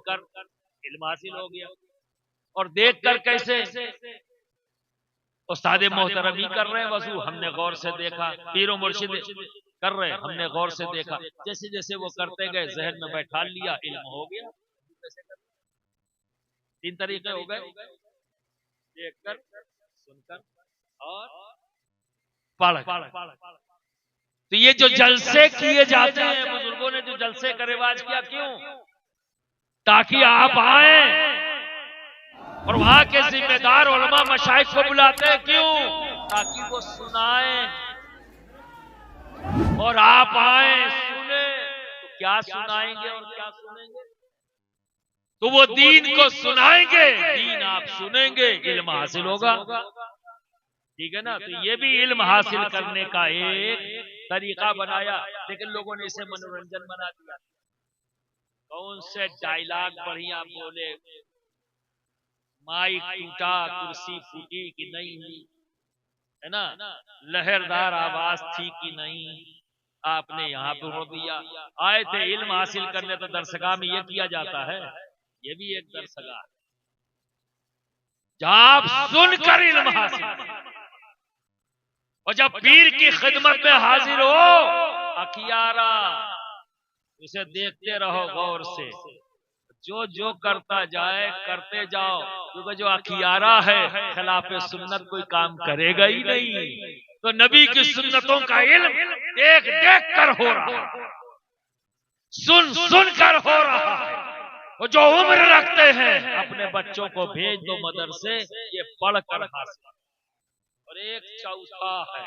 सुनकर इल्म हासिल हो गया, और देखकर कैसे उस्ताद मोहतरम ही कर रहे हैं वजू, हमने गौर से देखा, पीरो मुर्शिद कर रहे हैं, हमने गौर से देखा, जैसे जैसे वो करते गए जहन में बैठा लिया, इल्म हो गया। 3 तरीके हो गए, देखकर, सुनकर और पढ़। तो ये जो जलसे किए जाते हैं, बुजुर्गों ने जो जलसे का रिवाज किया, क्यों? ताकि आप आए, और वहां के जिम्मेदार उलमा मशाइख को बुलाते हैं, क्यों? ताकि वो सुनाएं और आप आए सुने। तो क्या सुनाएंगे और क्या सुनेंगे? तो वो दीन को सुनाएंगे, दीन आप सुनेंगे, इल्म हासिल होगा। ठीक है ना? तो ये भी इल्म हासिल करने का एक तरीका बनाया, लेकिन लोगों ने इसे मनोरंजन बना दिया। कौन से डायलॉग बढ़िया बोले, माइक टूटा, कुर्सी फूटी कि नहीं, है ना, लहरदार आवाज थी कि नहीं, आपने यहाँ पे रो दिया। आए थे इल्म हासिल करने, तो दरसगाह में ये किया जाता है, ये भी एक दरसगाह है जहां आप सुनकर इल्म हासिल करें। और जब पीर की खिदमत में हाजिर हो अखियारा, उसे देखते रहो गौर से, जो जो करता जाए करते जाओ, क्योंकि जो अखियारा है खिलाफे सुन्नत कोई काम करेगा ही नहीं। तो नबी की सुन्नतों का इल्म देख देख कर हो रहा है, सुन सुन कर हो रहा है। और जो उम्र रखते हैं अपने बच्चों को भेज दो मदरसे, ये पढ़ कर हासिल। और एक चौथा है,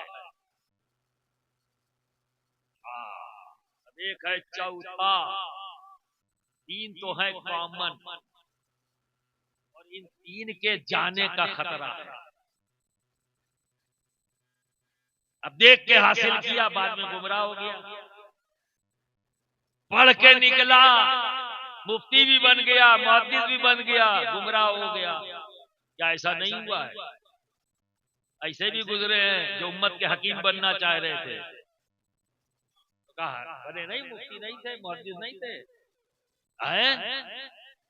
एक है चौथा, 3 तो है कॉमन, और इन 3 के जाने का खतरा है। अब देख के हासिल किया, बाद में गुमराह हो गया, पढ़ के निकला, मुफ्ती भी बन गया, मुहद्दिस भी बन गया, गुमराह हो गया। क्या ऐसा नहीं हुआ है? ऐसे भी गुजरे हैं जो उम्मत के हकीम बनना चाह रहे थे, कहा बने नहीं, मुफ्ती नहीं थे, मुहद्दिस नहीं थे,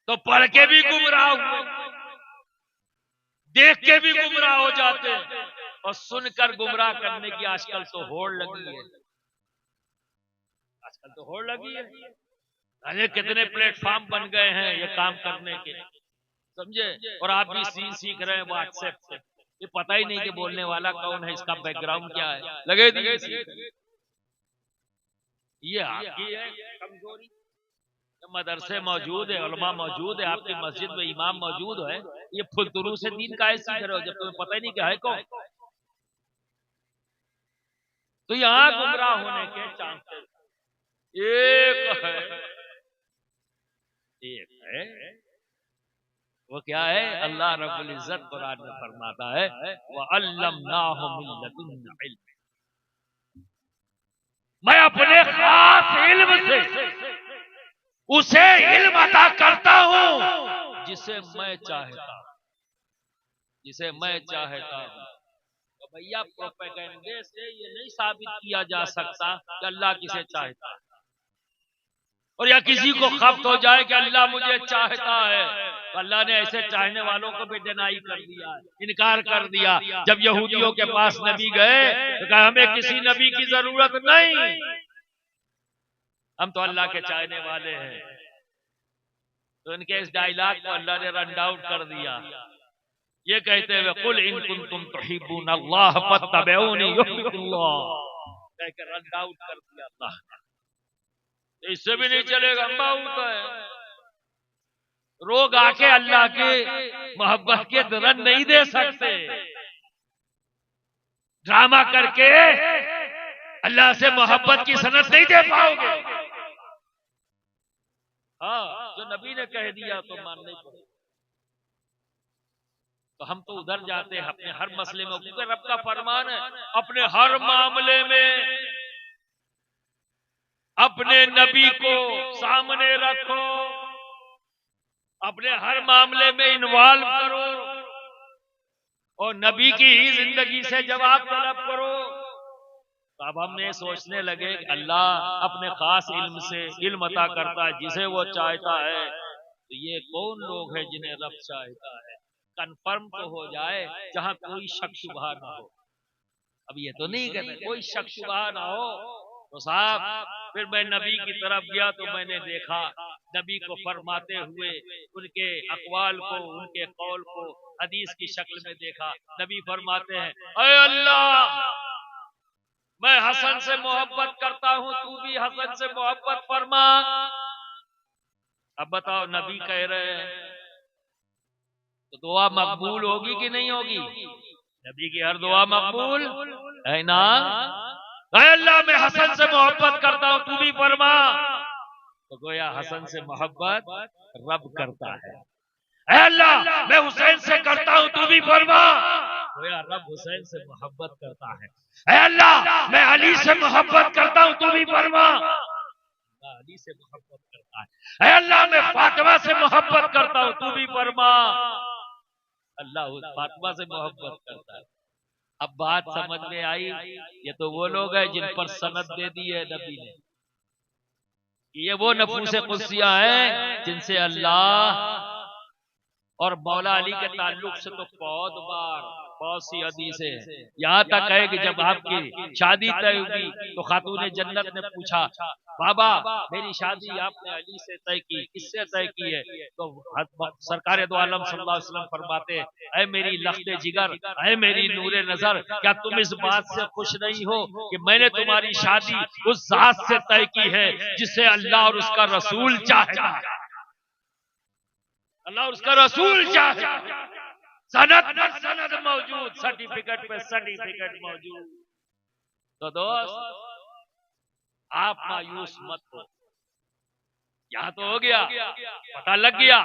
तो पढ़ के भी गुमराह हुए, देख के भी गुमराह हो जाते, और सुनकर गुमराह करने की आजकल तो होड़ लगी है। आजकल तो होड़ लगी है, अरे कितने प्लेटफॉर्म बन गए हैं ये काम करने के, समझे? और आप भी सीख रहे हैं व्हाट्सएप से, ये पता ही नहीं कि बोलने वाला कौन है, इसका बैकग्राउंड क्या है, लगे दिए। ये आपकी है कमजोरी। मदरसे मौजूद है, उलमा मौजूद है, आपकी मस्जिद में इमाम मौजूद है, ये फुलतुरू से दीन का सीख रहे हो जब तुम्हें पता ही नहीं क्या है कौन। तो यहाँ गुमराह होने के चांसेस एक है, वो क्या है? अल्लाह रब्बुल इज्जत कुरान में फरमाता है, व अल्लमनाहु मिन लदुन्ना इल्म, मैं अपने खास इल्म से उसे इल्म अता करता हूं जिसे मैं चाहता हूं, जिसे मैं चाहता हूं। तो भैया प्रोपेगेंडे से ये नहीं साबित किया जा सकता कि अल्लाह किसे चाहता है, और या किसी को खफ्त हो जाए कि अल्लाह मुझे चाहता है। तो अल्लाह ने ऐसे चाहने वालों को भी डिनाई कर दिया, इनकार कर दिया। जब यहूदियों के पास नबी गए तो कहा हमें किसी नबी की जरूरत नहीं, हम तो अल्लाह के चाहने वाले हैं। तो इनके इस डायलॉग को अल्लाह ने रन आउट कर दिया, ये कहते हुए कुल इन कुंतुम तुहिब्बून अल्लाह फत्तबिऊनी युहिब्बुकुल्लाह, कहकर रन आउट कर दिया अल्लाह ने। इससे भी नहीं चलेगा, अम्बा होता है रोग आके अल्लाह के मोहब्बत के रन नहीं दे सकते, ड्रामा करके अल्लाह से मोहब्बत की सनद नहीं दे पाओगे। हाँ, जो नबी ने कह दिया तो मानना ही पड़ेगा। तो हम तो उधर जाते हैं अपने हर मसले में, क्योंकि रब का फरमान है अपने हर मामले में अपने नबी को सामने रखो, अपने हर मामले में इन्वॉल्व करो, और नबी की ही जिंदगी से जवाब तलब करो। तो अब हमने सोचने लगे कि अल्लाह अपने खास इल्म से इल्म अता करता है जिसे वो चाहता है। तो ये कौन लोग हैं जिन्हें रब चाहता है? कंफर्म तो हो जाए जहां कोई शक शुबहा ना हो। अब ये तो नहीं कहते कोई शक शुबहा ना हो। तो साहब फिर मैं नबी की तरफ गया तो मैंने देखा नबी को फरमाते हुए, उनके अकवाल को, उनके कौल को हदीस की शक्ल में देखा। नबी फरमाते हैं, अय अल्लाह, मैं हसन से मोहब्बत करता हूं, तू भी हसन से मोहब्बत फरमा। अब बताओ, नबी कह रहे हैं तो दुआ मकबूल होगी कि नहीं होगी? नबी की हर दुआ मकबूल है ना? अल्लाह, मैं हसन से मोहब्बत करता हूं, तू भी फरमा। तो गोया हसन से मोहब्बत रब करता है। अल्लाह, मैं हुसैन से करता हूं, तू भी फरमा। गोया रब हुसैन से मोहब्बत करता है। अल्लाह, मैं अली से मोहब्बत करता हूं, तू भी फरमा। अली से मोहब्बत करता है। अल्लाह, मैं फातिमा से मोहब्बत करता हूं, तू भी फरमा। अल्लाह फातिमा से मोहब्बत करता है। अब बात समझ में आई? ये तो वो लोग हैं जिन पर सनद दे दी है नबी ने। ये वो नफूसे कुदसिया हैं जिनसे अल्लाह और मौला अली के ताल्लुक से तो बहुत सी हदीसें हैं। यहाँ तक है कि जब आपकी शादी तय हुई तो खातून जन्नत ने पूछा, बाबा मेरी शादी आपने अली से तय की, किससे तय की है? तो सरकार दो आलम सल्लल्लाहु अलैहि वसल्लम फरमाते हैं, ऐ मेरी लख्ते जिगर, ऐ मेरी नूरे नजर, क्या तुम इस बात से खुश नहीं हो कि मैंने तुम्हारी शादी उस जात से तय की है जिसे अल्लाह और उसका रसूल चाहेगा। अल्लाह और उसका रसूल चाहेगा। सनद पर सनद मौजूद, सर्टिफिकेट पे सर्टिफिकेट मौजूद। तो दोस्त, आप मायूस मत हो। यहां तो हो गया, पता लग गया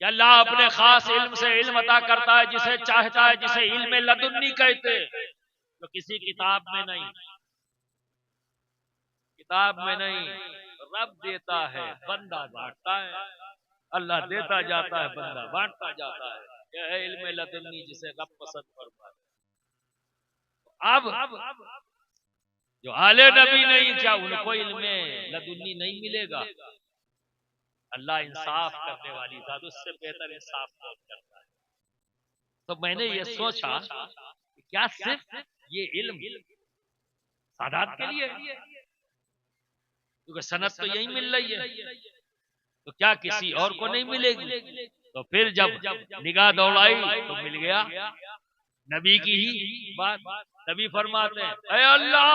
कि अल्लाह अपने खास इल्म से इल्म अता करता है जिसे चाहता है, जिसे इल्म लदुन्नी कहते, तो किसी किताब में नहीं, किताब में नहीं। रब देता है, बंदा बांटता है। अल्लाह देता जाता है, बंदा बांटता जाता है। यह है इल्म लदुन्नी जिसे रब पसंद फरमाता है। अब जो आले नबी नहीं, क्या उनको इल्म लदुन्नी नहीं मिलेगा? अल्लाह इंसाफ करने वाली जात, उससे बेहतर इंसाफ कौन करता है? तो मैंने ये सोचा कि क्या सिर्फ ये इल्म सादात के लिए, क्योंकि सनद तो यही मिल रही है, तो क्या किसी और को नहीं मिलेगी? तो फिर जब निगाह दौड़ाई तो मिल गया नबी की ही बात। नबी फरमाते हैं, ऐ अल्लाह,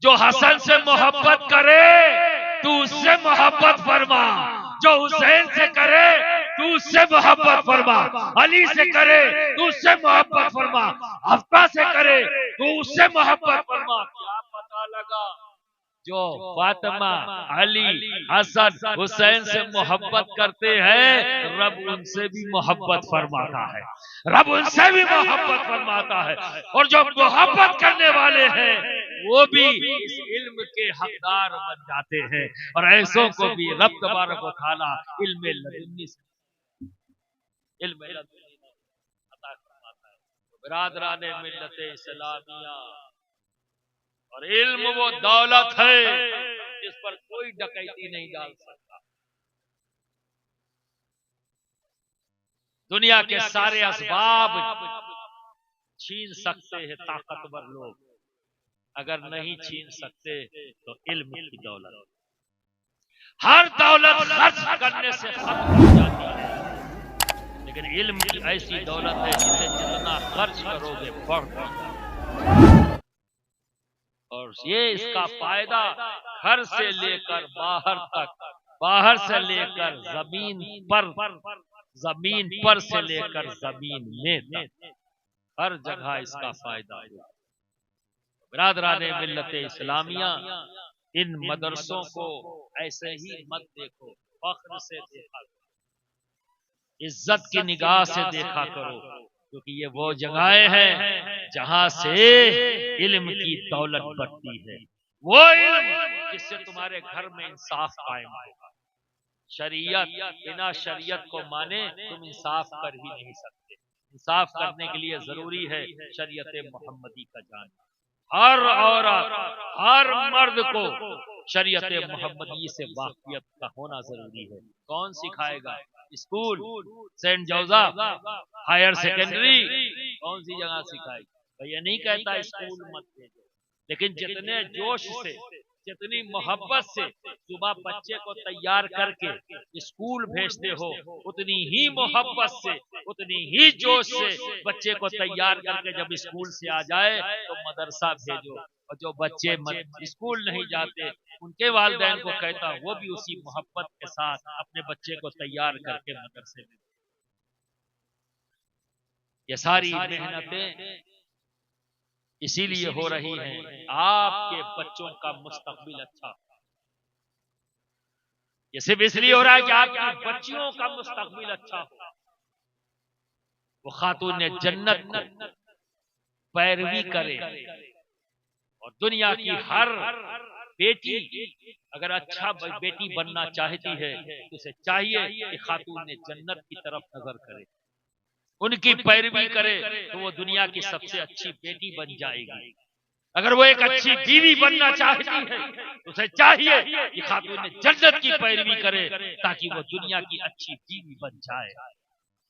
जो हसन से मोहब्बत करे तू उससे मोहब्बत फरमा, जो हुसैन से करे तू उससे मोहब्बत फरमा, अली से करे तू उससे मोहब्बत फरमा, हफ्ता से करे तू उससे मोहब्बत फरमा। क्या पता लगा? जो फातिमा, अली, हसन, हुसैन से मोहब्बत करते हैं, रब उनसे भी मोहब्बत फरमाता है, रब उनसे भी मोहब्बत फरमाता है। और जो मोहब्बत करने वाले हैं वो भी इस इल्म के हकदार बन जाते हैं, और ऐसों को भी रब तबारक व तआला इल्म लदुन्नी अता फरमाता है। बिरादरान मिल्लत इस्लामिया, और इल्म वो दौलत है जिस पर कोई डकैती नहीं डाल सकता। दुनिया के सारे असबाब छीन सकते हैं ताकतवर लोग, अगर नहीं छीन सकते तो इल्म की दौलत। हर दौलत खर्च करने से खत्म हो जाती है, लेकिन इल्म की ऐसी दौलत है जिसे जितना खर्च करोगे बढ़, और ये इसका फायदा घर से लेकर बाहर तक, बाहर से लेकर जमीन पर से लेकर जमीन में तक, हर जगह इसका फायदा है। बिरादरान मिल्लत इस्लामिया, इन मदरसों को ऐसे ही मत देखो, फख्र से देखा करो, इज्जत की निगाह से देखा करो, क्योंकि ये वो जगहें हैं जहां से इल्म की दौलत बढ़ती है। वो इल्म जिससे तुम्हारे घर में इंसाफ कायम होगा। शरीयत, बिना शरीयत को माने तुम इंसाफ कर ही नहीं सकते। इंसाफ करने के लिए जरूरी है शरीयत मोहम्मदी का जानना। हर औरत, हर मर्द को शरीयत मोहम्मदी से वाकियत का होना जरूरी है। कौन सिखाएगा? School, Saint Joseph higher secondary, कौन सी जगह सिखाएगी? तो ये नहीं कहता स्कूल मत भेजो, लेकिन जितने जोश से, जितनी मोहब्बत से सुबह बच्चे को तैयार करके स्कूल भेजते हो, उतनी ही मोहब्बत से, उतनी ही जोश से बच्चे को तैयार करके जब स्कूल से आ जाए तो मदरसा भेजो। और जो बच्चे स्कूल नहीं जाते, उनके वालिदैन को कहता वो भी उसी मोहब्बत के साथ अपने बच्चे को तैयार करके मदरसे में। ये सारी मेहनतें इसीलिए हो रही हैं आपके बच्चों का मुस्तकबिल अच्छा। ये सिर्फ इसलिए हो रहा है कि आपकी बच्चियों का मुस्तकबिल अच्छा हो। वो खातून जन्नत को पैरवी करे, और दुनिया की हर बेटी अगर अच्छा बेटी बनना चाहती है तो उसे चाहिए कि खातून जन्नत की तरफ नजर करे, उनकी पैरवी करे, तो वो दुनिया की सबसे अच्छी बेटी बन जाएगी। अगर वो एक अच्छी बीवी बनना चाहती है तो उसे चाहिए कि खातून जन्नत की पैरवी करे ताकि वो दुनिया की अच्छी बीवी बन जाए।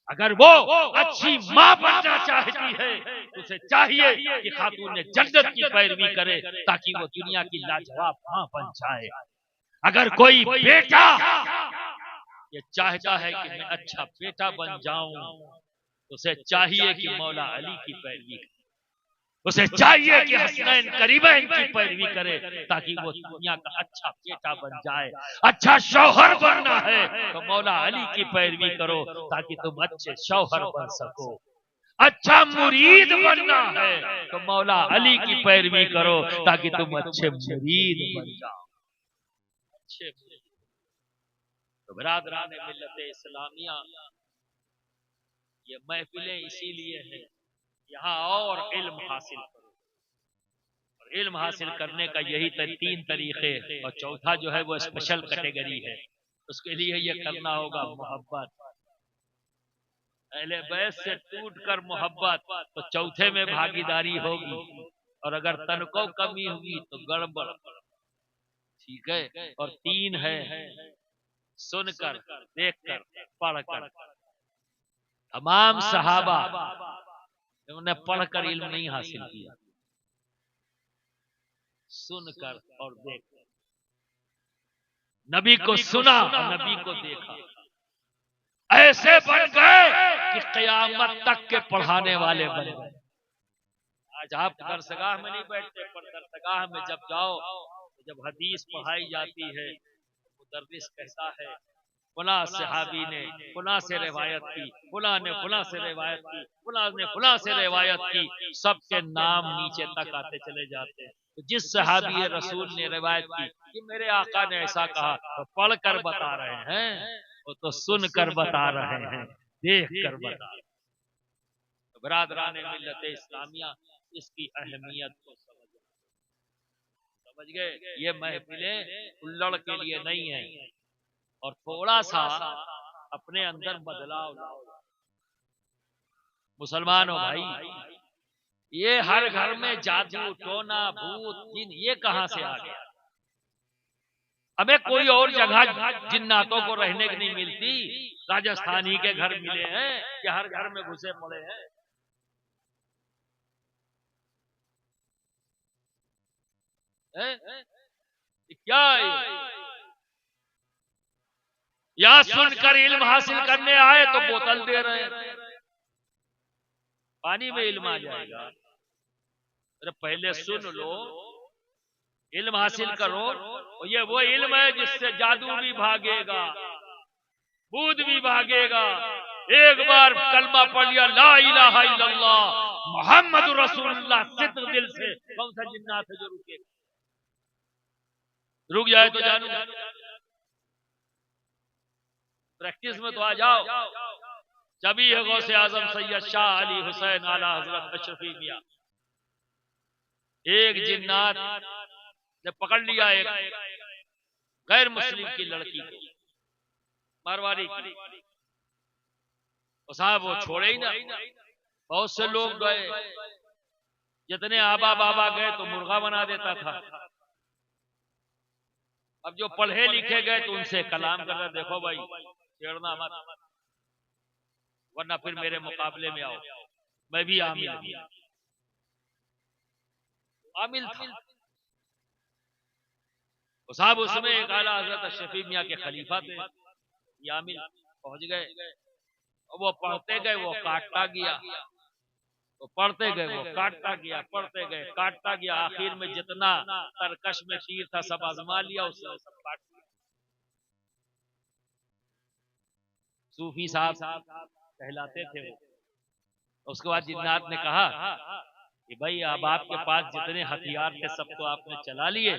अगर वो अच्छी माँ बनना चाहती है तो उसे चाहिए कि खातून जन्नत की पैरवी करे ताकि वो दुनिया की लाजवाब माँ बन जाए। अगर कोई बेटा ये चाहता है कि मैं अच्छा बेटा बन जाऊं तो उसे चाहिए कि मौला अली की पैरवी करे, उसे चाहिए कि हसनैन करीमैन की पैरवी करे ताकि वो दुनिया का अच्छा बेटा बन जाए। अच्छा शौहर बनना है तो मौला अली की पैरवी करो ताकि तुम अच्छे शौहर बन सको। अच्छा मुरीद बनना है तो मौला अली की पैरवी करो ताकि तुम अच्छे मुरीद बन जाओ। अच्छे तो बिरादरान मिल्लत इस्लामिया, ये महफिलें इसीलिए हैं यहाँ और इल्म हासिल करो, और इल्म हासिल करने का यही 3 तरीके, और चौथा जो है वो स्पेशल कैटेगरी है। उसके लिए ये करना होगा मोहब्बत, अहले बैत से टूटकर मोहब्बत, तो चौथे में भागीदारी होगी। और अगर तनको कमी होगी तो गड़बड़, ठीक है। और 3 है सुनकर, देखकर, पढ़कर। तमाम सहाबा उन्होंने पढ़कर इल्म नहीं हासिल किया, सुनकर और देखकर। नबी को सुना, नबी को देखा, ऐसे बन गए कि क़यामत तक के पढ़ाने वाले बन गए। आज आप दरसगाह में नहीं बैठते, पर दरसगाह में जब जाओ तो जब हदीस पढ़ाई जाती है तो मुदर्रिस कहता है फुला सहाबी ने फुला से रिवायत की, फुला ने फुला से रिवायत की, फुला ने फुला से रिवायत की, सबके नाम नीचे तक आते चले जाते हैं। तो जिस सहाबी रसूल ने रिवायत की कि मेरे आका ने ऐसा कहा, तो पढ़कर बता रहे हैं, वो तो सुनकर बता रहे हैं, देख कर बता रहे हैं। तो बिरादरान मिल्लत इस्लामिया, इसकी अहमियत को समझ गए। ये महफिलें उल्लड़ के लिए नहीं है, और थोड़ा सा अपने अंदर बदलाव लाओ। मुसलमानों भाई, ये हर घर में जादू टोना भूत जिन ये कहां से आ गया? हमें कोई और जगह जिन्नातों को रहने की नहीं मिलती। राजस्थानी के घर मिले हैं कि हर घर में घुसे पड़े हैं। क्या या सुनकर इल्म हासिल करने आए तो बोतल दे रहे हैं, पानी में इल्म आ जाएगा। अरे पहले सुन लो, इल्म हासिल करो। और ये वो इल्म है जिससे जादू भी भागेगा, भूत भी भागेगा। एक बार कलमा पढ़ लिया ला इलाहा इल्लल्लाह मुहम्मदुर रसूलुल्लाह सिद्ध दिल से, कौन सा जिन्नात है जो रुकेगा? रुक जाए तो जानू। प्रैक्टिस में तो आ जाओ। जबी है गौसे आजम सैयद शाह अली हुसैन आला हजरत अशरफी मियां, एक जिन्नात ने पकड़ लिया एक गैर मुस्लिम की लड़की को, मारवाड़ी की। साहब वो छोड़े ही ना। बहुत से लोग गए, जितने आबा बाबा गए तो मुर्गा बना देता था। अब जो पढ़े लिखे गए तो उनसे कलाम कर रहे, देखो भाई छेड़ना मत, वरना फिर मेरे मुकाबले में आओ, मैं भी आमिल था। साहब उसमें एक आला हजरत शफी मियाँ के खलीफा थे, आमिल पहुंच गए, वो पढ़ते गए, वो काटता गया, तो पढ़ते गए, वो काटता गया, पढ़ते गए, काटता गया, आखिर में जितना तरकश में तीर था सब आजमा लिया, उसने सब काट दिया। सूफी साहब कहलाते थे वो। उसके बाद जिन्नात ने कहा कि भाई अब आपके पास जितने हथियार थे सब तो आपने चला लिए,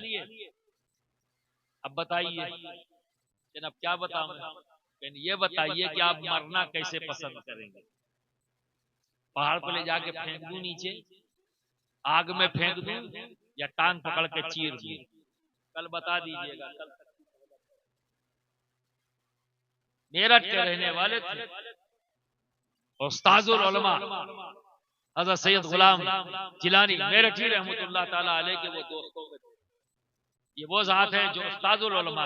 अब बताइए। लेकिन अब क्या बताऊं, लेकिन ये बताइए कि आप मरना कैसे पसंद करेंगे? पहाड़ पर ले जाके फेंक दूं नीचे, आग में फेंक दूं, या टांग पकड़ के चीर दूं? कल बता दीजिएगा। कल मेरठ के रहने वाले थे उस्ताजुल उलमा हज़रत सैयद गुलाम जिलानी मेरठी रहमतुल्लाह ताला अलैह के वो दोस्तों में थे। ये वो ज़ात है जो उस्ताजुल उलमा,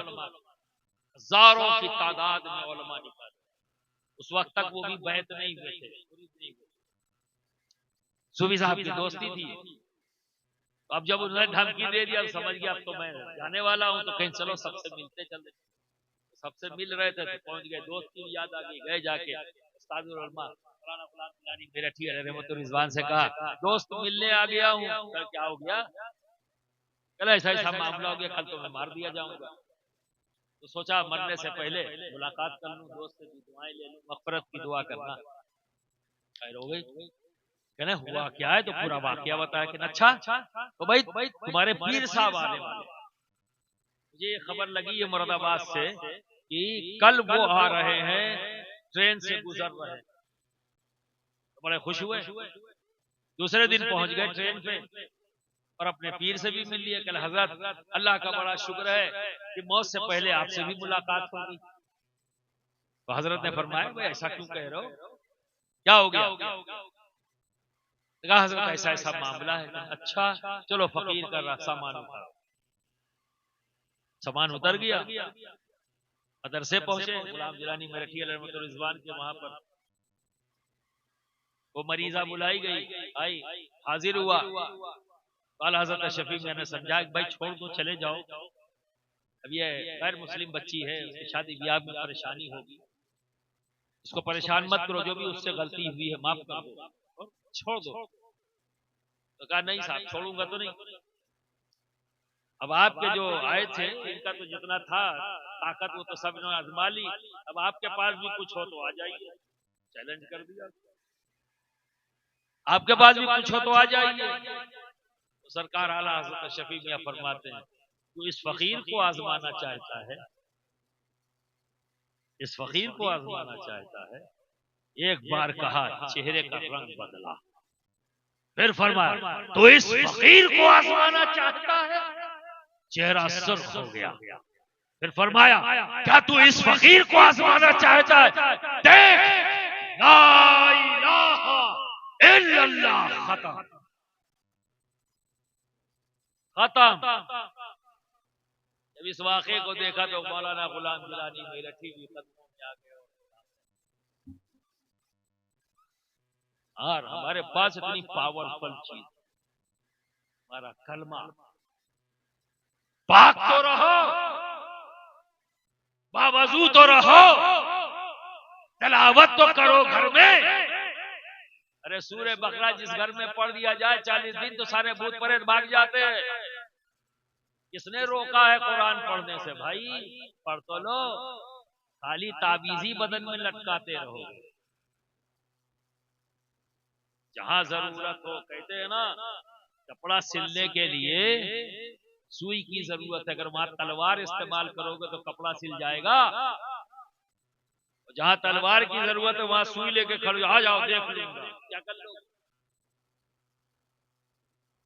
हजारों की तादाद में उलमा निकाले। उस वक्त तक वो भी बैत नहीं हुए थे, सूफी साहब की दोस्ती थी। अब जब उन्होंने धमकी दे दिया तो समझ गया अब तो मैं जाने वाला हूं, तो कहीं चलो सबसे मिलते चलते। सबसे मिल रहे थे तो पहुंच गए, दोस्त की याद आ गई, गए जाके उस्तादुल उलमा मेरठी रहमतुल्लाह रिजवान से कहा, दोस्त मिलने आ गया हूँ। कल क्या हो गया? कल ऐसा ऐसा मामला हो गया, कल तो मैं मार दिया जाऊंगा। तो सोचा मरने से पहले मुलाकात कर लूं, दोस्त से दुआएं ले लूं, मग़फ़िरत की दुआ करना। खैर हो गई। कहने हुआ क्या है, तो पूरा वाकया बताया कि अच्छा तो भाई तुम्हारे पीर साहब आने वाले। मुझे ये खबर लगी है मुरादाबाद से कि कल वो आ रहे हैं, ट्रेन से गुजर रहे हैं। तो बड़े खुश हुए। दूसरे दिन पहुंच गए ट्रेन पे और अपने पीर से भी मिल लिए। कल हजरत अल्लाह का बड़ा शुक्र है कि मौत से पहले आपसे भी मुलाकात हो गई। तो हजरत ने फरमाया, भाई ऐसा क्यों कह रहे हो, क्या हो गया? कहा हजरत ऐसा ऐसा मामला है। अच्छा चलो फकीर का सामान उतार। सामान उतर गया, मदरसे पहुंचे, गुलाम जिलानी मेरठी रहमतुल्लाह रिजवान के वहां पर वो मरीजा बुलाई गई, आई, हाजिर हुआ। काला हजरत शफी मैंने समझा भाई छोड़ दो, चले जाओ, अब ये गैर मुस्लिम बच्ची है, उसकी शादी ब्याह में परेशानी होगी, इसको परेशान मत करो, जो भी उससे गलती हुई है माफ कर दो, छोड़ दो। तो कहा नहीं साहब छोड़ूंगा तो नहीं। अब आपके जो आए थे इनका तो जितना था ताकत वो तो सब ने आजमा ली, अब आपके पास भी कुछ हो तो आ जाइए। चैलेंज कर दिया, आपके पास भी कुछ हो तो आ जाइए। तो सरकार आला हज़रत शफी मियां फरमाते हैं, तो इस फकीर को आजमाना चाहता है, इस फकीर को आजमाना चाहता है। एक बार कहा, चेहरे का रंग बदला, फिर फरमाया तो इस फकीर को आजमाना चाहता है, चेहरा सुर्ख हो गया। फिर फरमाया क्या तू इस फकीर को आजमाना चाहता है? देख, ला इलाहा इल्लल्लाह खत्म, खत्म। जब इस वाक़े को देखा तो मौलाना गुलाम जिलानी मेरठी भी कदमों में आ गए। और हमारे पास इतनी पावरफुल चीज, हमारा कलमा, पाक तो रहो, बावजू तो रहो, तलावत तो करो घर में। अरे सूरे बकरा जिस घर में पढ़ दिया जाए 40 दिन तो सारे भूत प्रेत भाग जाते हैं। किसने रोका है कुरान पढ़ने से? भाई पढ़ तो लो, खाली ताबीजी बदन में लटकाते रहो। जहां जरूरत हो, कहते हैं ना कपड़ा सिलने के लिए सुई की जरूरत है, अगर वहां तलवार इस्तेमाल करोगे तो कपड़ा सिल जाएगा। जहां तलवार की जरूरत है वहां सुई लेके खड़े आ जाओ, देख लूंगा, क्या कर लो।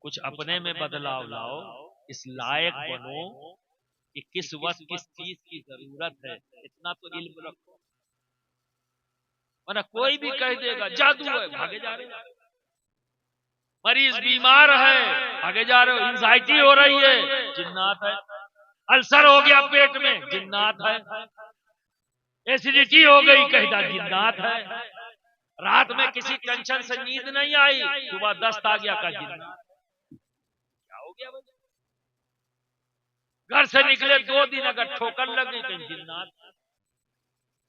कुछ अपने में बदलाव लाओ, इस लायक बनो कि किस वक्त किस चीज की जरूरत है, इतना तो इल्म रखो। वरना कोई भी कह देगा जादू है, भागे जा रहे हो। मरीज बीमार है, भागे जा रहे हो। एंजाइटी हो रही है, जिन्नात है। अल्सर हो गया पेट में, जिन्नात है। एसिडिटी हो गई, कहता जिन्नात है। रात में किसी टेंशन से नींद नहीं आई, सुबह दस्त आ गया, का जिन्नात। क्या हो गया भाई? घर से निकले 2 दिन अगर ठोकर लग गई तो जिन्नात।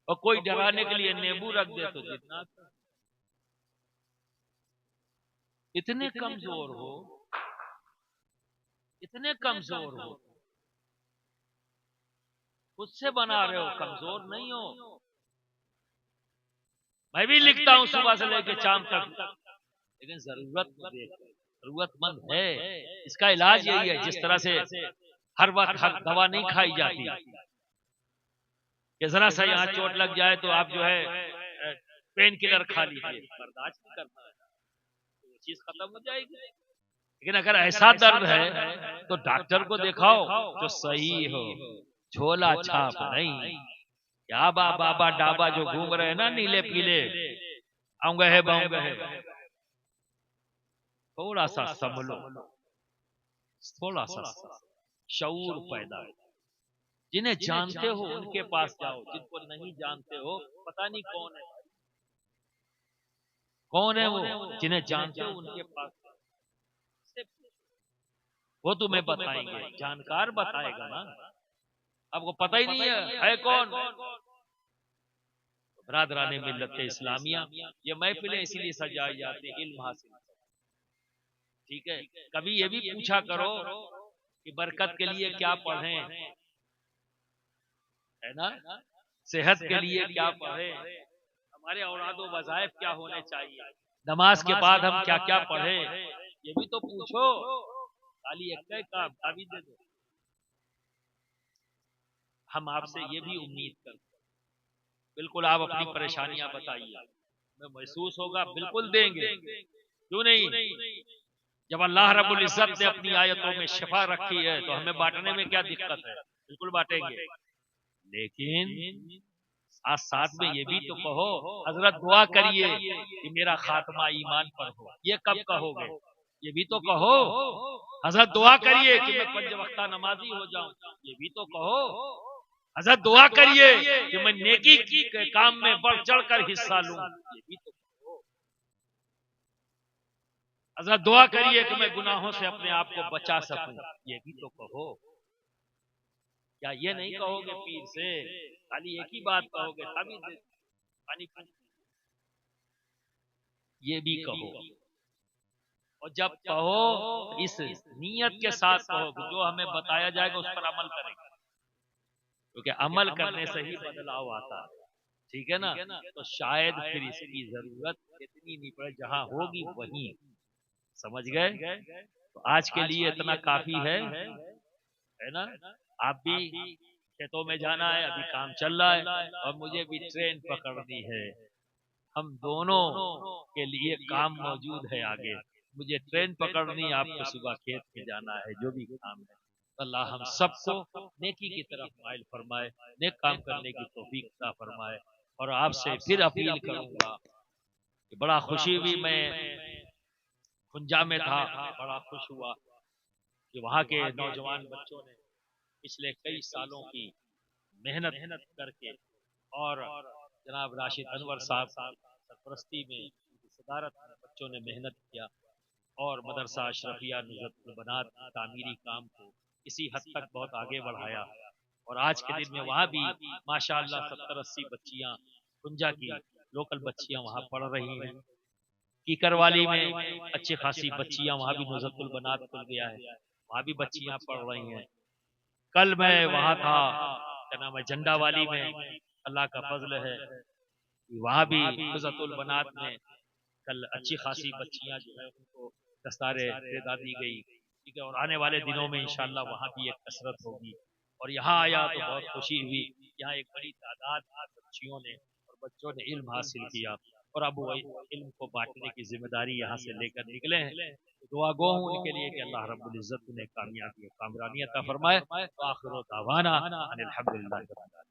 और कोई डराने के लिए नींबू रख दे तो जिन्नात। इतने कमजोर हो, इतने कमजोर हो, खुद से बना रहे हो, कमजोर नहीं हो। मैं भी लिखता हूं सुबह से लेकर शाम तक, लेकिन जरूरतमंद है। इसका इलाज यही है, जिस तरह से हर वक्त हर दवा नहीं खाई जाती कि जरा सा यहाँ चोट लग जाए तो आप जो है पेन किलर खा लीजिए, बर्दाश्त नहीं करना है तो वो चीज खत्म हो जाएगी। लेकिन अगर ऐसा दर्द है तो डॉक्टर को दिखाओ जो सही हो, झोला छाप नहीं। क्या बाबा डाबा जो घूम रहे हैं ना, नीले पीले आऊंगे है बाऊंगे है, थोड़ा सा संभलो, थोड़ा सा शऊर पैदा है। जिन्हें जानते हो उनके पास जाओ, जिनको नहीं जानते हो पता नहीं कौन है, कौन है वो। जिन्हें जानते हो उनके पास वो तुम्हें बताएंगे, जानकार बताएगा ना। आपको पता ही नहीं है कौन। बरादराने मिल्लत इस्लामिया, ये महफिलें इसीलिए सजाई जाती है, इल्म हासिल। ठीक है, कभी ये भी पूछा करो कि बरकत के लिए क्या पढ़ें, है ना, सेहत के लिए क्या पढ़ें, हमारे औलादो वज़ाइफ क्या होने चाहिए, नमाज के बाद हम क्या क्या पढ़ें, ये भी तो पूछो। खाली एक का दावी दे दो। हम आपसे ये भी उम्मीद करते हैं, बिल्कुल आप अपनी परेशानियां बताइए, हमें महसूस होगा, बिल्कुल देंगे, क्यों नहीं। जब अल्लाह रब्बुल इज्जत ने अपनी आयतों में शिफा रखी है तो हमें बांटने में क्या दिक्कत है, बिल्कुल बांटेंगे। लेकिन साथ साथ में ये भी तो कहो, हजरत दुआ करिए कि मेरा खात्मा ईमान पर हो, ये कब कहोगे, ये भी तो कहो। हजरत दुआ करिए कि मैं 5 वक्ता नमाजी हो जाऊं, ये भी तो कहो। हजरत दुआ करिए कि मैं नेकी के काम में बढ़ चढ़ कर हिस्सा लूं, ये भी तो कहो। हजरत दुआ करिए कि मैं गुनाहों से अपने आप को बचा सकूं, ये भी तो कहो। क्या ये नहीं कहोगे पीर से, खाली एक ही बात कहोगे, पानी ये भी कहो। और जब कहो इस नीयत के साथ कहो कि जो हमें बताया जाएगा उस पर अमल करेंगे, क्योंकि अमल करने से ही बदलाव आता है। ठीक है ना, तो शायद फिर इसकी जरूरत इतनी नहीं पड़े, जहां होगी वहीं। समझ गए? तो आज के लिए इतना काफी है ना। आप भी खेतों में जाना है, अभी काम चल रहा है, और मुझे भी ट्रेन पकड़नी है। हम दोनों के लिए काम मौजूद है आगे। मुझे ट्रेन पकड़नी, आपको सुबह खेत में जाना है, जो भी काम है। अल्लाह हम सबको नेकी की तरफ माइल फरमाए, नेक काम करने की तौफीक अता फरमाए। और आपसे फिर अपील करूंगा कि बड़ा खुशी हुई, मैं खुंजा में था, बड़ा खुश हुआ कि वहाँ के नौजवान बच्चों ने पिछले कई सालों की मेहनत करके, और जनाब राशिद अनवर साहब सरपरस्ती में, सदारत में बच्चों ने मेहनत किया और मदरसा अशरफिया नुज़रतुल बनात तामीरी काम को इसी हद तक बहुत आगे बढ़ाया। और आज के दिन में वहाँ भी माशाअल्लाह 70-80 बच्चियाँ, कुंजा की लोकल बच्चियाँ वहाँ पढ़ रही हैं। कीकरवाली में अच्छी खासी बच्चियाँ, वहाँ भी नुज़रतुल बनात खुल गया है, वहाँ भी बच्चियाँ पढ़ रही हैं। कल मैं वहाँ था, क्या नाम है, झंडावाली में, अल्लाह का फजल है, वहाँ भी नुज़रतुल बनात में कल अच्छी खासी बच्चियाँ जो है उनको दस्तारे दे दी गई। ठीक है, और आने वाले दिनों में इंशाअल्लाह वहाँ भी एक कसरत होगी। और यहाँ आया तो बहुत खुशी हुई, यहाँ एक बड़ी तादाद बच्चियों ने और बच्चों ने इल्म हासिल किया, और अब वो इल्म को बांटने की जिम्मेदारी यहाँ से लेकर निकले हैं। दुआ गो हूँ उनके लिए कि अल्लाह रब्बुल इज्जत उन्हें कामयाबी कामरानी अता फरमाए। आखिर दावाना अनिल हम्दुलिल्लाह।